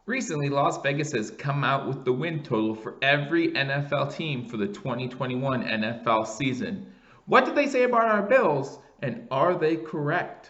Recently, Las Vegas has come out with the win total for every NFL team for the 2021 NFL season. What did they say about our Bills, and are they correct?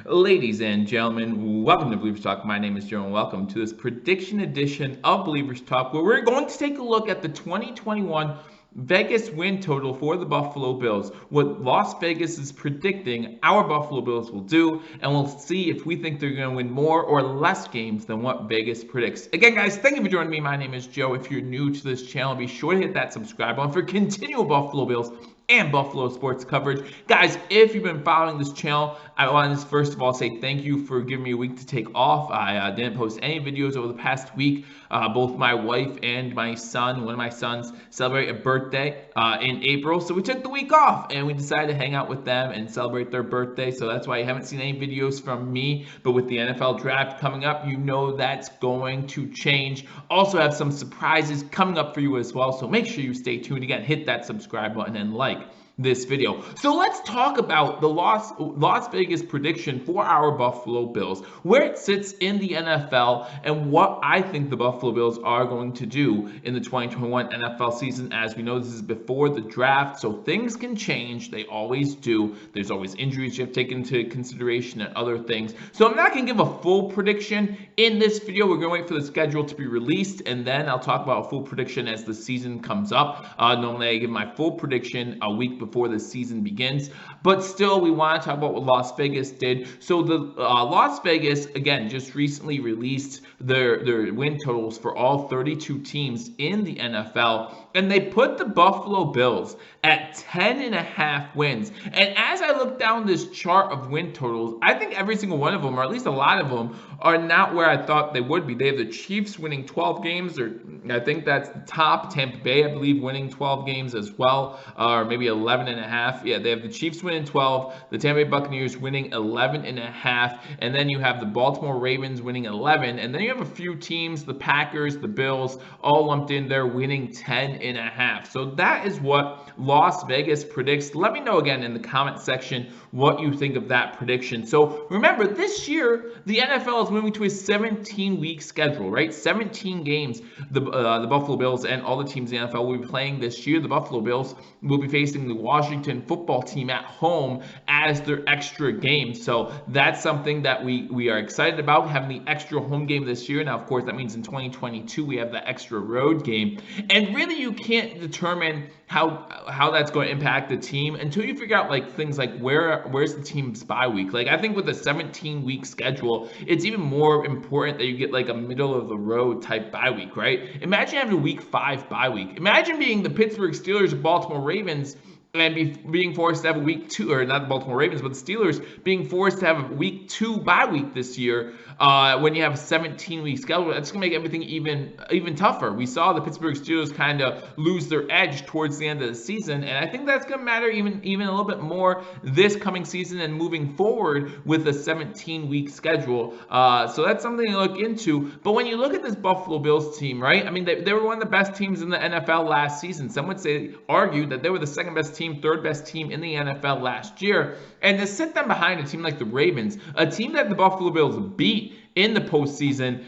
Ladies and gentlemen, welcome to Believers Talk. My name is Joe, and welcome to this prediction edition of Believers Talk, where we're going to take a look at the 2021 Vegas win total for the Buffalo Bills, what Las Vegas is predicting our Buffalo Bills will do, and we'll see if we think they're going to win more or less games than what Vegas predicts. Again, guys, thank you for joining me. My name is Joe. If you're new to this channel, be sure to hit that subscribe button for continual Buffalo Bills and Buffalo sports coverage. Guys, if you've been following this channel, I want to first of all say thank you for giving me a week to take off. I didn't post any videos over the past week. Both my wife and my son, one of my sons, celebrate a birthday in April. So we took the week off and we decided to hang out with them and celebrate their birthday. So that's why you haven't seen any videos from me. But with the NFL draft coming up, you know that's going to change. Also have some surprises coming up for you as well. So make sure you stay tuned. Again, hit that subscribe button and like this video. So let's talk about the Las Vegas prediction for our Buffalo Bills, where it sits in the NFL, and what I think the Buffalo Bills are going to do in the 2021 NFL season. As we know, this is before the draft, so things can change. They always do. There's always injuries you have to take into consideration and other things. So I'm not going to give a full prediction in this video. We're going to wait for the schedule to be released, and then I'll talk about a full prediction as the season comes up. Normally I give my full prediction a week before the season begins, but still we want to talk about what Las Vegas did. So the Las Vegas, again, just recently released their win totals for all 32 teams in the NFL, and they put the Buffalo Bills at 10.5 wins. And as I look down this chart of win totals, I think every single one of them, or at least a lot of them, are not where I thought they would be. They have the Chiefs winning 12 games, or I think that's the top. Tampa Bay, I believe, winning 12 games as well, or maybe 11.5. Yeah, they have the Chiefs winning 12, the Tampa Bay Buccaneers winning 11.5, and then you have the Baltimore Ravens winning 11, and then you have a few teams, the Packers, the Bills, all lumped in there winning 10.5. So that is what Las Vegas predicts. Let me know again in the comment section what you think of that prediction. So remember, this year the NFL is moving to a 17-week schedule, right? 17 games. The Buffalo Bills and all the teams in the NFL will be playing this year. The Buffalo Bills will be facing the Washington football team at home as their extra game. So that's something that we are excited about, having the extra home game this year. Now, of course, that means in 2022 we have the extra road game. And really, you can't determine how that's going to impact the team until you figure out like things like where's the team's bye week. Like, I think with a 17-week schedule, it's even more important that you get like a middle of the road type bye week, right? Imagine having a week 5 bye week. Imagine being the Pittsburgh Steelers or Baltimore Ravens and being forced to have a week 2, or not the Baltimore Ravens, but the Steelers being forced to have a week 2 bye week this year when you have a 17-week schedule. That's going to make everything even tougher. We saw the Pittsburgh Steelers kind of lose their edge towards the end of the season, and I think that's going to matter even a little bit more this coming season and moving forward with a 17-week schedule. So that's something to look into. But when you look at this Buffalo Bills team, right? I mean, they were one of the best teams in the NFL last season. Some would argue that they were the second best team, third best team in the NFL last year. And to sit them behind a team like the Ravens, a team that the Buffalo Bills beat in the postseason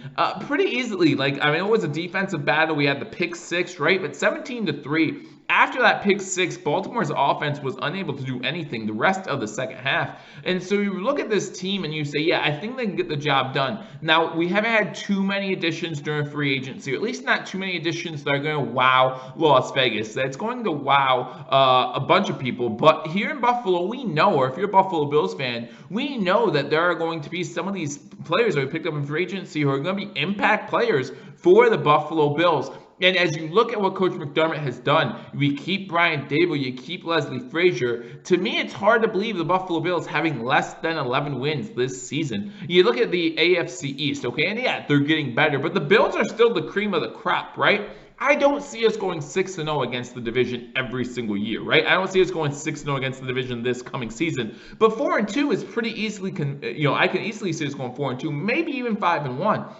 pretty easily. Like, I mean, it was a defensive battle. We had the pick 6, right? But 17-3. After that pick 6, Baltimore's offense was unable to do anything the rest of the second half. And so you look at this team and you say, yeah, I think they can get the job done. Now, we haven't had too many additions during free agency, or at least not too many additions that are going to wow Las Vegas. That's going to wow a bunch of people. But here in Buffalo, we know, or if you're a Buffalo Bills fan, we know that there are going to be some of these players that we picked up in free agency who are going to be impact players for the Buffalo Bills. And as you look at what Coach McDermott has done, we keep Brian Dable, you keep Leslie Frazier. To me, it's hard to believe the Buffalo Bills having less than 11 wins this season. You look at the AFC East, okay, and yeah, they're getting better, but the Bills are still the cream of the crop, right? I don't see us going 6-0 against the division every single year, right? I don't see us going 6-0 against the division this coming season. But 4-2 is pretty easily, I can easily see us going 4-2, maybe even 5-1.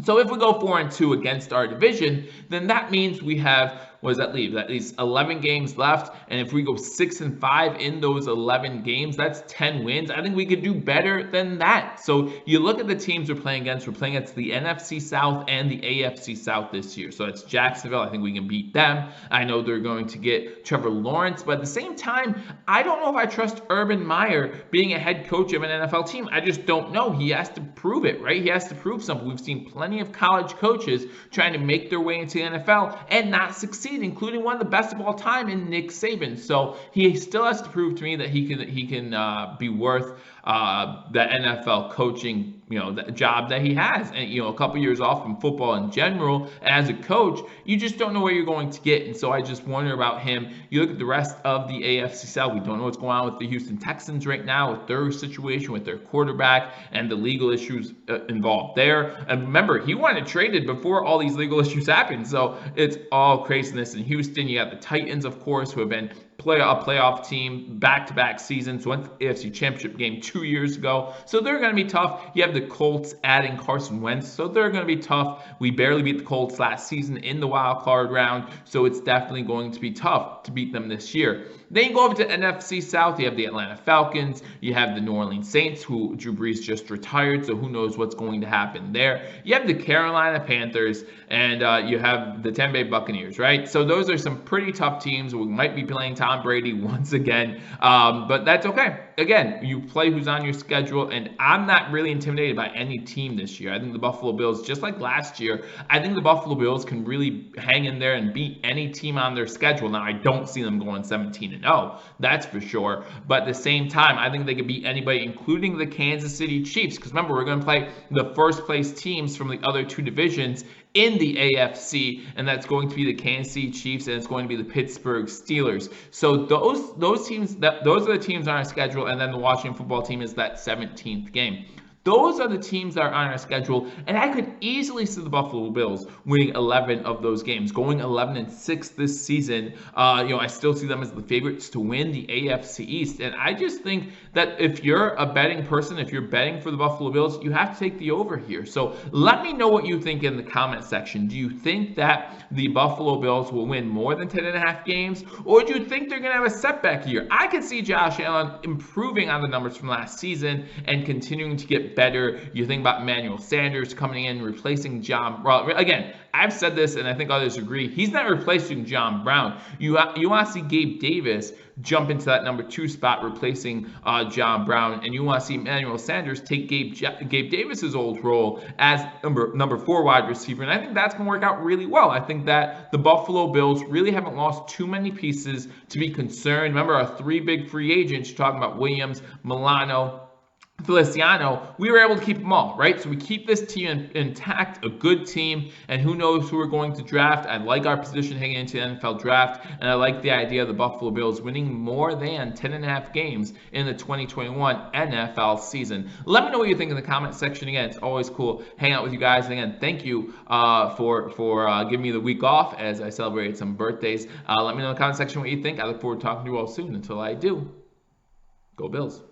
So if we go 4-2 against our division, then that means we have what does that leave? At least 11 games left, and if we go 6-5 in those 11 games, that's 10 wins. I think we could do better than that. So you look at the teams we're playing against. We're playing against the NFC South and the AFC South this year. So it's Jacksonville. I think we can beat them. I know they're going to get Trevor Lawrence, but at the same time, I don't know if I trust Urban Meyer being a head coach of an NFL team. I just don't know. He has to prove it, right? He has to prove something. We've seen plenty of college coaches trying to make their way into the NFL and not succeed, including one of the best of all time in Nick Saban. So he still has to prove to me that he can be worth the NFL coaching, the job that he has. And, a couple years off from football in general, as a coach, you just don't know where you're going to get. And so I just wonder about him. You look at the rest of the AFC South, we don't know what's going on with the Houston Texans right now, with their situation, with their quarterback, and the legal issues involved there. And remember, he wanted traded before all these legal issues happened. So it's all craziness in Houston. You have the Titans, of course, who have been a playoff team back-to-back seasons, went to the AFC Championship game 2 years ago, so they're going to be tough. You have the Colts adding Carson Wentz, so they're going to be tough. We barely beat the Colts last season in the wild card round, so it's definitely going to be tough to beat them this year. Then you go over to NFC South. You have the Atlanta Falcons. You have the New Orleans Saints, who Drew Brees just retired, so who knows what's going to happen there. You have the Carolina Panthers, and you have the Tampa Bay Buccaneers, right? So those are some pretty tough teams. We might be playing Tom Brady once again, but that's okay. Again, you play who's on your schedule, and I'm not really intimidated by any team this year. I think the Buffalo Bills, just like last year, I think the Buffalo Bills can really hang in there and beat any team on their schedule. Now, I don't see them going 17-0, that's for sure. But at the same time, I think they could beat anybody, including the Kansas City Chiefs, because remember, we're going to play the first place teams from the other two divisions in the AFC, and that's going to be the Kansas City Chiefs, and it's going to be the Pittsburgh Steelers. So those teams, those are the teams on our schedule, and then the Washington football team is that 17th game. Those are the teams that are on our schedule, and I could easily see the Buffalo Bills winning 11 of those games, going 11-6 this season. I still see them as the favorites to win the AFC East, and I just think that if you're a betting person, if you're betting for the Buffalo Bills, you have to take the over here. So let me know what you think in the comment section. Do you think that the Buffalo Bills will win more than 10.5 games, or do you think they're going to have a setback year? I could see Josh Allen improving on the numbers from last season and continuing to get better. You think about Emmanuel Sanders coming in, replacing John Brown. Again, I've said this, and I think others agree. He's not replacing John Brown. You want to see Gabe Davis jump into that number 2 spot, replacing John Brown, and you want to see Emmanuel Sanders take Gabe Davis's old role as number 4 wide receiver, and I think that's going to work out really well. I think that the Buffalo Bills really haven't lost too many pieces to be concerned. Remember, our 3 big free agents, you're talking about Williams, Milano, Feliciano, we were able to keep them all, right? So we keep this team intact, a good team, and who knows who we're going to draft. I like our position heading into the NFL draft, and I like the idea of the Buffalo Bills winning more than 10.5 games in the 2021 NFL season. Let me know what you think in the comment section. Again, it's always cool hanging out with you guys. And again, thank you for giving me the week off as I celebrated some birthdays. Let me know in the comment section what you think. I look forward to talking to you all soon. Until I do, go Bills.